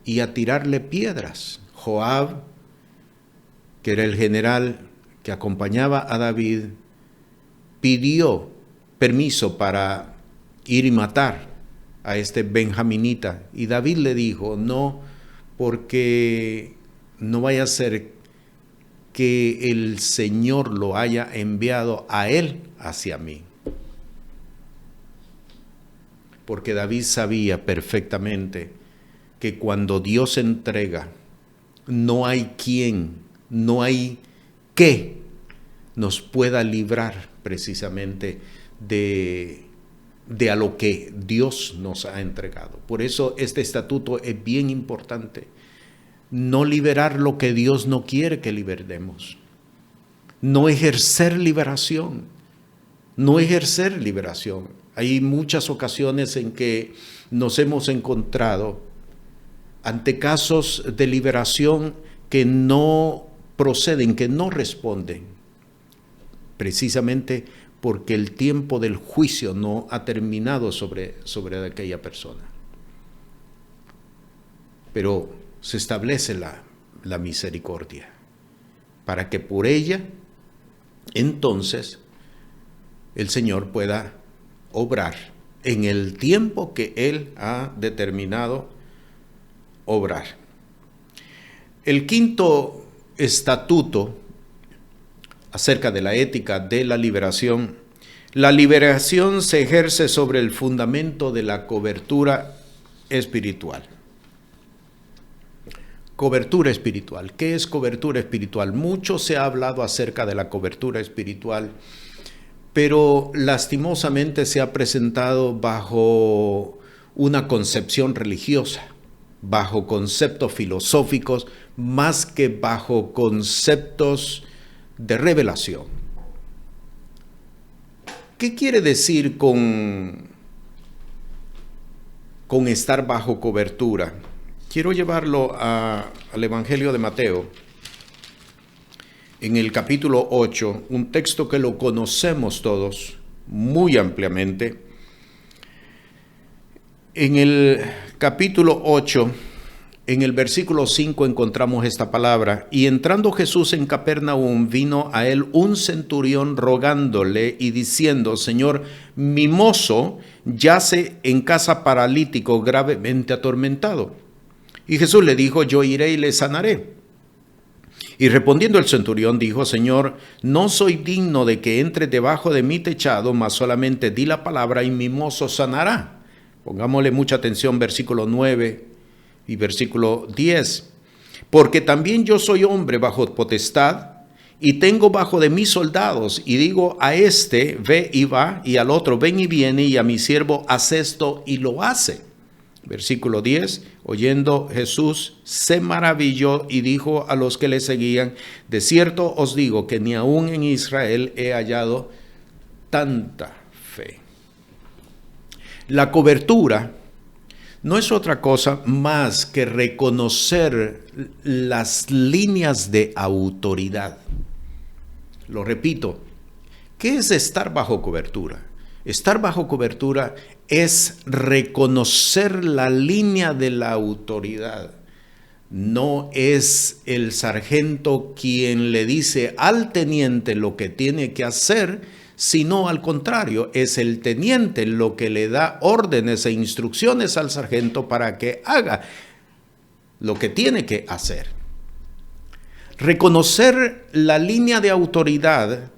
y a tirarle piedras. Joab, que era el general que acompañaba a David, pidió permiso para ir y matar a este benjaminita. Y David le dijo, no, porque no vaya a ser que el Señor lo haya enviado a él hacia mí. Porque David sabía perfectamente que cuando Dios entrega, no hay quien, no hay qué nos pueda librar precisamente de a lo que Dios nos ha entregado. Por eso este estatuto es bien importante. No liberar lo que Dios no quiere que liberemos. No ejercer liberación. No ejercer liberación. Hay muchas ocasiones en que nos hemos encontrado ante casos de liberación que no proceden, que no responden, precisamente porque el tiempo del juicio no ha terminado sobre aquella persona. Pero se establece la misericordia para que por ella entonces el Señor pueda obrar en el tiempo que Él ha determinado obrar. El quinto estatuto acerca de la ética de la liberación se ejerce sobre el fundamento de la cobertura espiritual. Cobertura espiritual. ¿Qué es cobertura espiritual? Mucho se ha hablado acerca de la cobertura espiritual, pero lastimosamente se ha presentado bajo una concepción religiosa, bajo conceptos filosóficos, más que bajo conceptos de revelación. ¿Qué quiere decir con estar bajo cobertura? Quiero llevarlo al Evangelio de Mateo. En el capítulo 8, un texto que lo conocemos todos muy ampliamente. En el capítulo 8, en el versículo 5 encontramos esta palabra. Y entrando Jesús en Capernaum, vino a él un centurión rogándole y diciendo, Señor, mi mozo yace en casa paralítico, gravemente atormentado. Y Jesús le dijo, yo iré y le sanaré. Y respondiendo el centurión dijo, Señor, no soy digno de que entre debajo de mi techado, mas solamente di la palabra y mi mozo sanará. Pongámosle mucha atención, versículo 9 y versículo 10. Porque también yo soy hombre bajo potestad y tengo bajo de mí soldados, y digo a este, ve y va, y al otro, ven y viene, y a mi siervo, haz esto y lo hace. Versículo 10, oyendo Jesús se maravilló y dijo a los que le seguían, de cierto os digo que ni aún en Israel he hallado tanta fe. La cobertura no es otra cosa más que reconocer las líneas de autoridad. Lo repito, ¿qué es estar bajo cobertura? Estar bajo cobertura es reconocer la línea de la autoridad. No es el sargento quien le dice al teniente lo que tiene que hacer, sino al contrario, es el teniente lo que le da órdenes e instrucciones al sargento para que haga lo que tiene que hacer. Reconocer la línea de autoridad,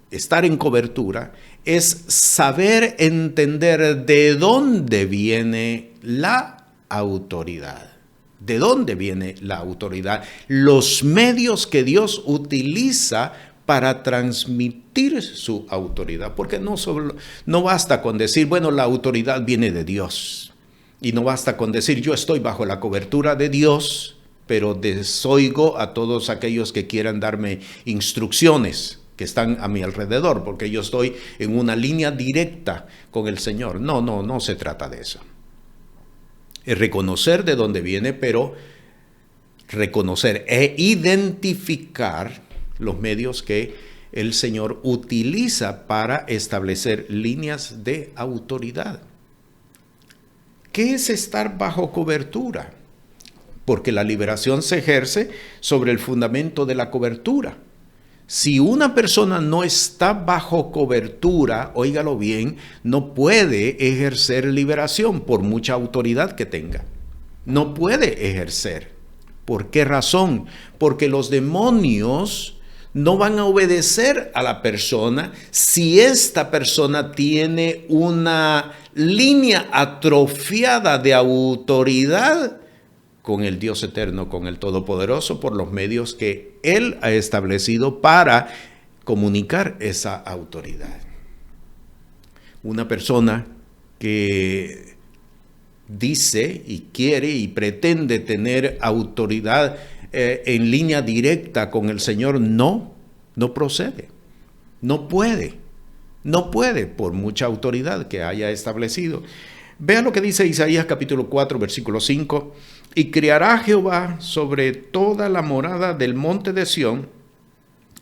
estar en cobertura, es saber entender de dónde viene la autoridad. ¿De dónde viene la autoridad? Los medios que Dios utiliza para transmitir su autoridad. Porque no basta con decir, bueno, la autoridad viene de Dios. Y no basta con decir, yo estoy bajo la cobertura de Dios, pero desoigo a todos aquellos que quieran darme instrucciones que están a mi alrededor, porque yo estoy en una línea directa con el Señor. No se trata de eso. Es reconocer de dónde viene, pero reconocer e identificar los medios que el Señor utiliza para establecer líneas de autoridad. ¿Qué es estar bajo cobertura? Porque la liberación se ejerce sobre el fundamento de la cobertura. Si una persona no está bajo cobertura, óigalo bien, no puede ejercer liberación por mucha autoridad que tenga. No puede ejercer. ¿Por qué razón? Porque los demonios no van a obedecer a la persona si esta persona tiene una línea atrofiada de autoridad con el Dios eterno, con el Todopoderoso, por los medios que Él ha establecido para comunicar esa autoridad. Una persona que dice y quiere y pretende tener autoridad en línea directa con el Señor, no procede, no puede por mucha autoridad que haya establecido. Vea lo que dice Isaías capítulo 4, versículo 5. Y criará Jehová sobre toda la morada del monte de Sión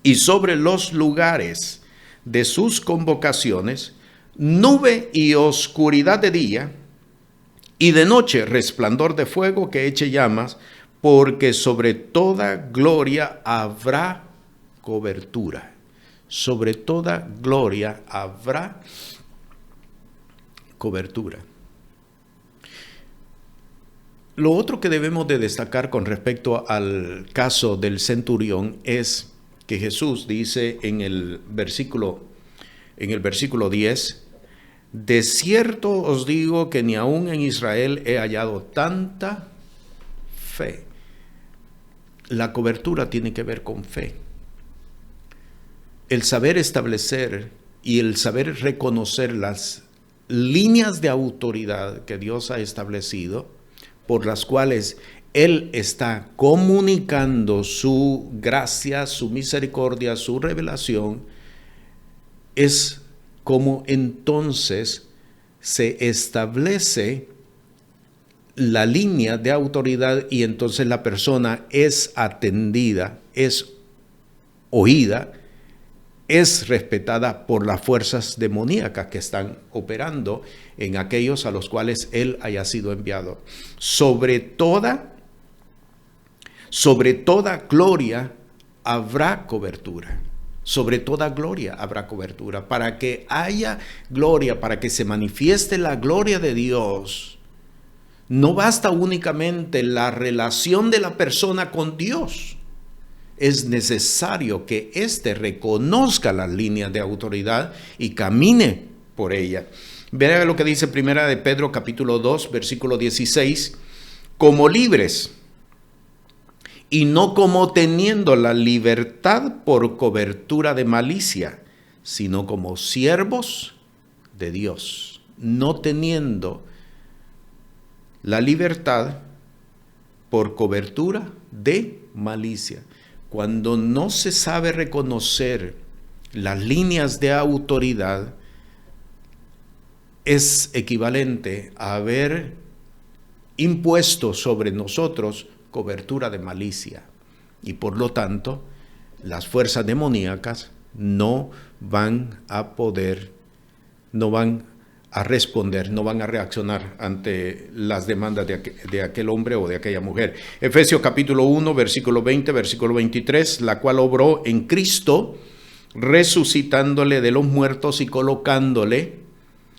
y sobre los lugares de sus convocaciones, nube y oscuridad de día, y de noche resplandor de fuego que eche llamas, porque sobre toda gloria habrá cobertura. Sobre toda gloria habrá cobertura. Lo otro que debemos de destacar con respecto al caso del centurión es que Jesús dice en el versículo 10, de cierto os digo que ni aún en Israel he hallado tanta fe. La cobertura tiene que ver con fe. El saber establecer y el saber reconocer las líneas de autoridad que Dios ha establecido, por las cuales Él está comunicando su gracia, su misericordia, su revelación, es como entonces se establece la línea de autoridad y entonces la persona es atendida, es oída, es respetada por las fuerzas demoníacas que están operando en aquellos a los cuales Él haya sido enviado. Sobre toda gloria habrá cobertura. Sobre toda gloria habrá cobertura. Para que haya gloria, para que se manifieste la gloria de Dios, no basta únicamente la relación de la persona con Dios. Es necesario que éste reconozca las líneas de autoridad y camine por ella. Vean lo que dice Primera de Pedro capítulo 2, versículo 16. Como libres y no como teniendo la libertad por cobertura de malicia, sino como siervos de Dios, no teniendo la libertad por cobertura de malicia. Cuando no se sabe reconocer las líneas de autoridad, es equivalente a haber impuesto sobre nosotros cobertura de malicia. Y por lo tanto, las fuerzas demoníacas no van a poder, no van a responder, no van a reaccionar ante las demandas de aquel hombre o de aquella mujer. Efesios capítulo 1, versículo 20, versículo 23, la cual obró en Cristo, resucitándole de los muertos y colocándole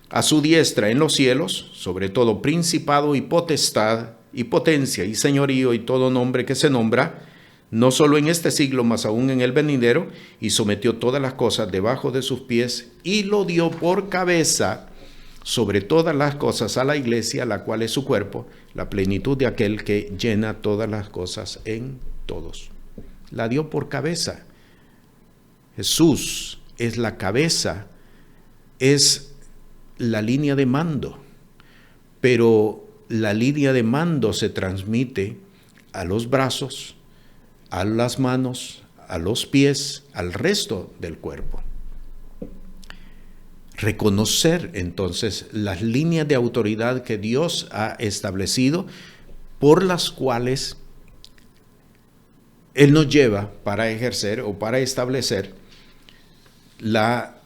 a su diestra en los cielos, sobre todo principado y potestad y potencia y señorío y todo nombre que se nombra, no solo en este siglo, mas aún en el venidero, y sometió todas las cosas debajo de sus pies y lo dio por cabeza sobre todas las cosas a la iglesia, la cual es su cuerpo, la plenitud de aquel que llena todas las cosas en todos. La dio por cabeza. Jesús es la cabeza, es la línea de mando, pero la línea de mando se transmite a los brazos, a las manos, a los pies, al resto del cuerpo. Reconocer entonces las líneas de autoridad que Dios ha establecido, por las cuales Él nos lleva para ejercer o para establecer la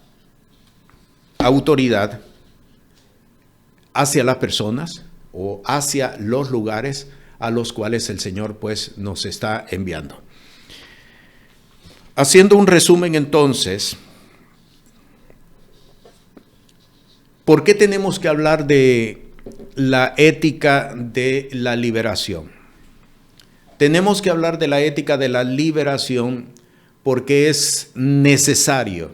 autoridad hacia las personas o hacia los lugares a los cuales el Señor pues nos está enviando. Haciendo un resumen entonces, ¿por qué tenemos que hablar de la ética de la liberación? Tenemos que hablar de la ética de la liberación porque es necesario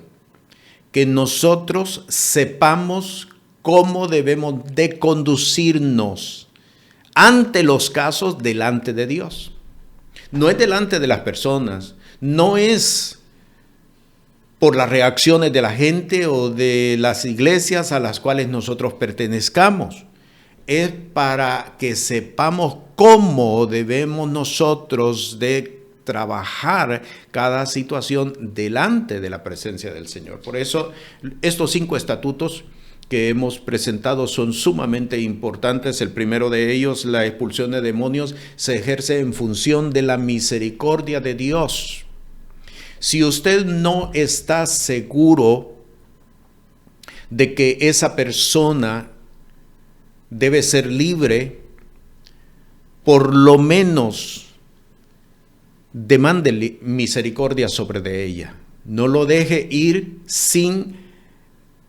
que nosotros sepamos cómo debemos de conducirnos ante los casos delante de Dios. No es delante de las personas, no es por las reacciones de la gente o de las iglesias a las cuales nosotros pertenezcamos. Es para que sepamos cómo debemos nosotros de trabajar cada situación delante de la presencia del Señor. Por eso estos 5 estatutos que hemos presentado son sumamente importantes. El primero de ellos, la expulsión de demonios, se ejerce en función de la misericordia de Dios. Si usted no está seguro de que esa persona debe ser libre, por lo menos demande misericordia sobre de ella. No lo deje ir sin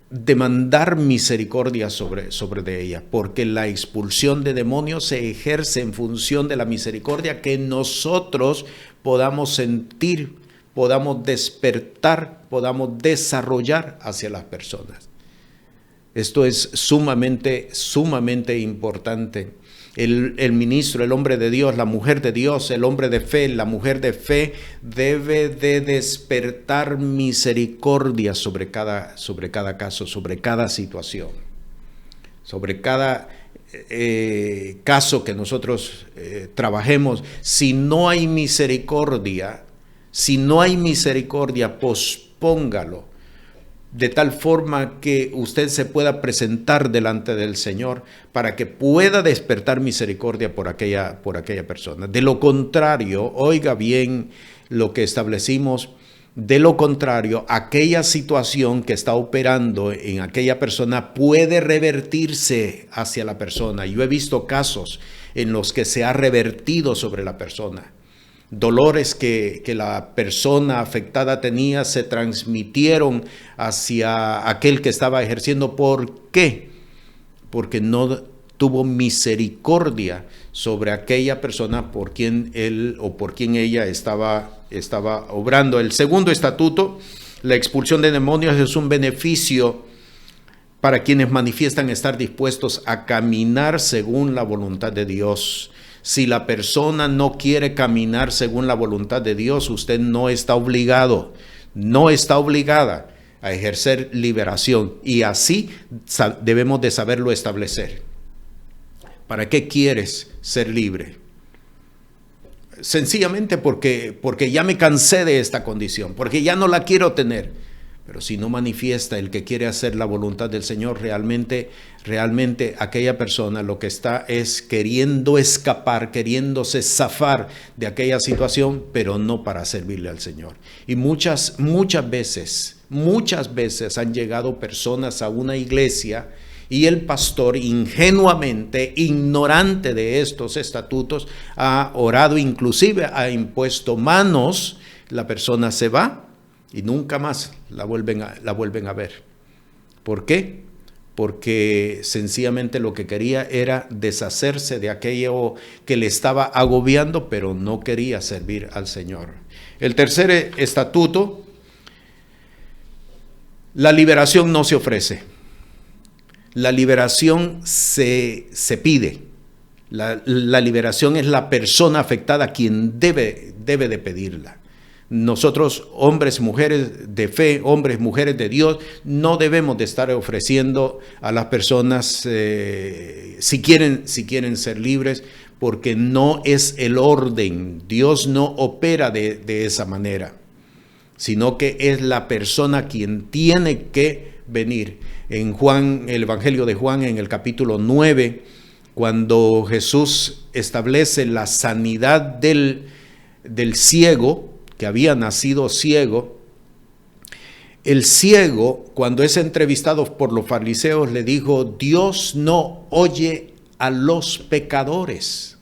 demandar misericordia sobre de ella, porque la expulsión de demonios se ejerce en función de la misericordia que nosotros podamos sentir, podamos despertar, podamos desarrollar hacia las personas. Esto es sumamente importante. El ministro, el hombre de Dios, la mujer de Dios, el hombre de fe, la mujer de fe, debe de despertar misericordia sobre cada caso, sobre cada situación, sobre cada caso que nosotros trabajemos. Si no hay misericordia, pospóngalo, de tal forma que usted se pueda presentar delante del Señor para que pueda despertar misericordia por aquella persona. De lo contrario, oiga bien lo que establecimos, de lo contrario, aquella situación que está operando en aquella persona puede revertirse hacia la persona. Yo he visto casos en los que se ha revertido sobre la persona. Dolores que la persona afectada tenía se transmitieron hacia aquel que estaba ejerciendo. ¿Por qué? Porque no tuvo misericordia sobre aquella persona por quien él o por quien ella estaba obrando. El segundo estatuto, la expulsión de demonios, es un beneficio para quienes manifiestan estar dispuestos a caminar según la voluntad de Dios. Si la persona no quiere caminar según la voluntad de Dios, usted no está obligado, no está obligada a ejercer liberación. Y así debemos de saberlo establecer. ¿Para qué quieres ser libre? Sencillamente porque ya me cansé de esta condición, porque ya no la quiero tener. Pero si no manifiesta el que quiere hacer la voluntad del Señor, realmente aquella persona lo que está es queriendo escapar, queriéndose zafar de aquella situación, pero no para servirle al Señor. Y muchas veces han llegado personas a una iglesia y el pastor, ingenuamente, ignorante de estos estatutos, ha orado, inclusive ha impuesto manos, la persona se va y nunca más la vuelven a ver. ¿Por qué? Porque sencillamente lo que quería era deshacerse de aquello que le estaba agobiando, pero no quería servir al Señor. El tercer estatuto: la liberación no se ofrece. La liberación se pide. La liberación es la persona afectada quien debe de pedirla. Nosotros, hombres, mujeres de fe, hombres, mujeres de Dios, no debemos de estar ofreciendo a las personas si quieren ser libres, porque no es el orden. Dios no opera de esa manera, sino que es la persona quien tiene que venir. En Juan, el Evangelio de Juan, en el capítulo 9, cuando Jesús establece la sanidad del ciego, que había nacido ciego, el ciego, cuando es entrevistado por los fariseos, le dijo: Dios no oye a los pecadores,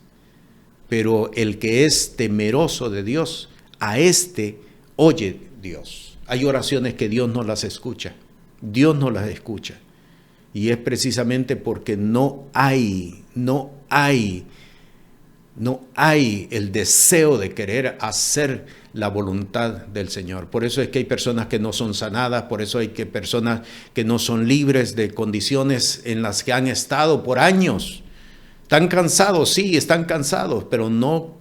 pero el que es temeroso de Dios, a este oye Dios. Hay oraciones que Dios no las escucha. Dios no las escucha. Y es precisamente porque no hay el deseo de querer hacer la voluntad del Señor. Por eso es que hay personas que no son sanadas, por eso hay personas que no son libres de condiciones en las que han estado por años. Están cansados, sí, están cansados, pero no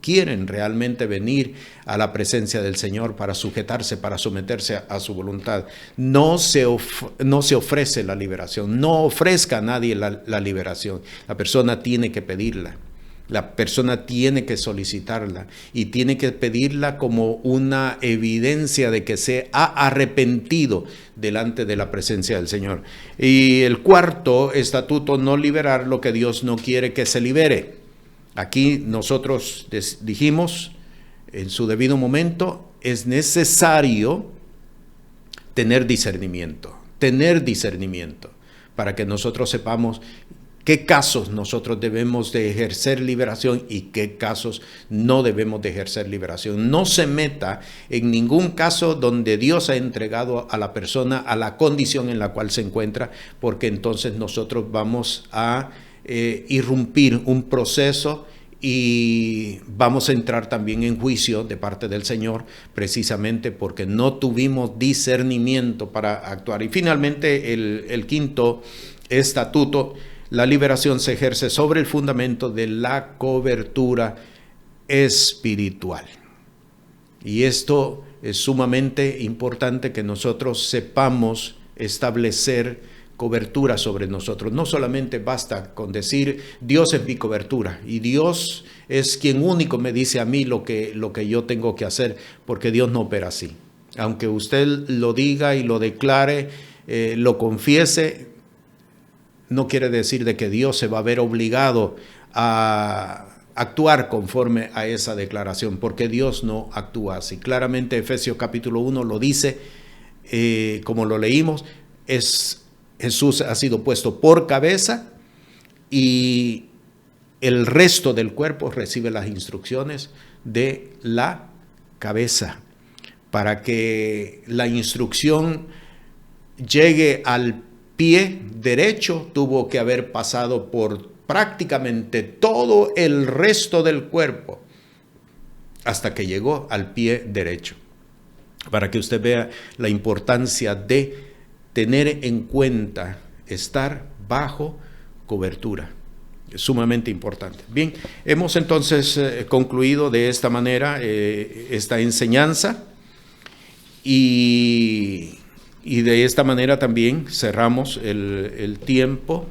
quieren realmente venir a la presencia del Señor para sujetarse, para someterse a su voluntad. No se ofrece la liberación, no ofrezca a nadie la liberación. La persona tiene que pedirla, la persona tiene que solicitarla y tiene que pedirla como una evidencia de que se ha arrepentido delante de la presencia del Señor. Y el cuarto estatuto: no liberar lo que Dios no quiere que se libere. Aquí nosotros dijimos, en su debido momento, es necesario tener discernimiento para que nosotros sepamos qué casos nosotros debemos de ejercer liberación y qué casos no debemos de ejercer liberación. No se meta en ningún caso donde Dios ha entregado a la persona a la condición en la cual se encuentra, porque entonces nosotros vamos a irrumpir un proceso y vamos a entrar también en juicio de parte del Señor, precisamente porque no tuvimos discernimiento para actuar. Y finalmente el quinto estatuto: la liberación se ejerce sobre el fundamento de la cobertura espiritual. Y esto es sumamente importante, que nosotros sepamos establecer cobertura sobre nosotros. No solamente basta con decir Dios es mi cobertura y Dios es quien único me dice a mí lo que yo tengo que hacer, porque Dios no opera así. Aunque usted lo diga y lo declare, lo confiese, no quiere decir de que Dios se va a ver obligado a actuar conforme a esa declaración, porque Dios no actúa así. Claramente Efesios capítulo 1 lo dice, como lo leímos, Jesús ha sido puesto por cabeza y el resto del cuerpo recibe las instrucciones de la cabeza. Para que la instrucción llegue al pie derecho, tuvo que haber pasado por prácticamente todo el resto del cuerpo hasta que llegó al pie derecho. Para que usted vea la importancia de tener en cuenta estar bajo cobertura. Es sumamente importante. Bien, hemos entonces concluido de esta manera esta enseñanza y de esta manera también cerramos el tiempo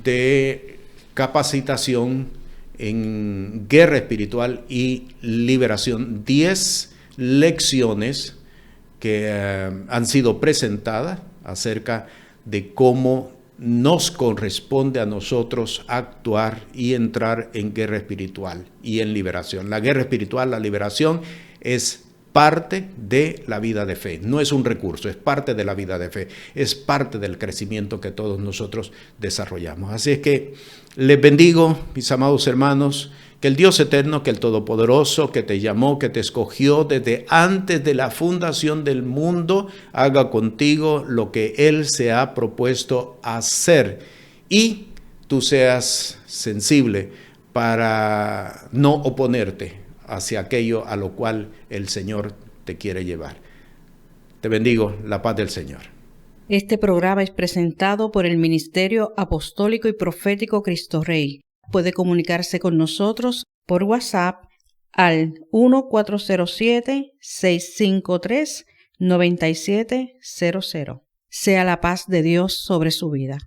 de capacitación en guerra espiritual y liberación. 10 lecciones que han sido presentadas acerca de cómo nos corresponde a nosotros actuar y entrar en guerra espiritual y en liberación. La guerra espiritual, la liberación, es parte de la vida de fe. No es un recurso, es parte de la vida de fe. Es parte del crecimiento que todos nosotros desarrollamos. Así es que les bendigo, mis amados hermanos, que el Dios eterno, que el Todopoderoso, que te llamó, que te escogió desde antes de la fundación del mundo, haga contigo lo que Él se ha propuesto hacer y tú seas sensible para no oponerte hacia aquello a lo cual el Señor te quiere llevar. Te bendigo, la paz del Señor. Este programa es presentado por el Ministerio Apostólico y Profético Cristo Rey. Puede comunicarse con nosotros por WhatsApp al 1407-653-9700. Sea la paz de Dios sobre su vida.